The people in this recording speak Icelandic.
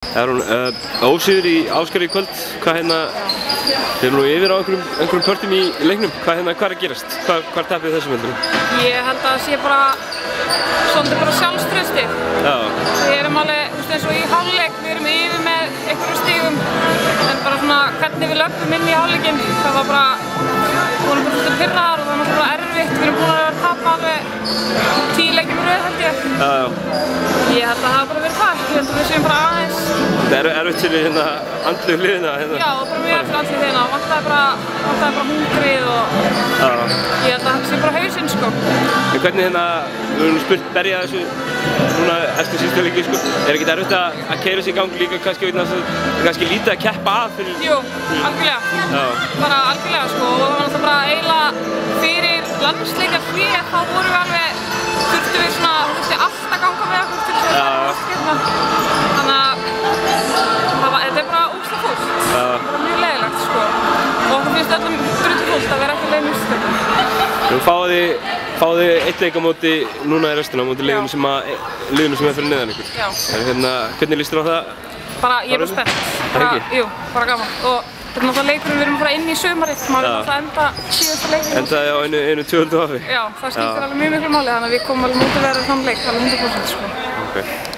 Það hún ósigur í Ásgarði í kvöld. Hvað þið erum nú yfir á einhverjum pörtum í leiknum. Hvað er að gerast? Hvar tapið þessum heldur? Ég held að það sé bara svolítið bara sjálfstrausti. Já. Við erum alveg, eins og í hálfleik, við erum yfir með einhverjum stigum. En bara svona hvernig við löpum inn í hálfleikinn, það var bara, við vorum bara svolítið pirraðar og það var náttúrulega erfitt. Við erum búin að vera að tapa alveg 10 leikjum í röð held ég. Já. Ég held að það hafi bara verið það. Ég held að við séum bara aðeins. Það erfitt fyrir andlegu hliðina Já, bara mjög fyrir andlegu hliðina. Vantaði bara hungrið og ég held að það sé bara hausinn sko. En hvernig við höfum spurt berja þessu núna eftir síðustu leiki sko. Ekkert erfitt að keyra sig í gang líka kannski vegna þess að það er kannski lítið að keppa að fyrir? Jú, algjörlega. Bara algjörlega sko. Og það var náttúrulega bara eiginlega fyrir landsleikjarhlé þá vorum við alveg, þurftum við svona, þurfti allt að ganga með okkur til þess að þannig að þetta er bara ógeðslega fúlt. Það er bara mjög leiðilegt sko. Og okkur finnst öllum drullfúlt að vera ekki leiðin í úrslitum. Þú fáið eitt leik á móti núna í restina á móti liðinu sem er fyrir neðan ykkur. Já. Hvernig líst þér á það? Bara, ég er bara spennt. Jú, bara gaman. Og þetta er náttúrulega leikurinn við erum að fara inn í sumarið. Maður er náttúrulega að enda síðasta leikurinn. Endaði á einu 200 hafi? Já, það skiptir alveg mjög miklu máli þannig að við komum alveg mótiverðar þann leik, alveg 100% sko.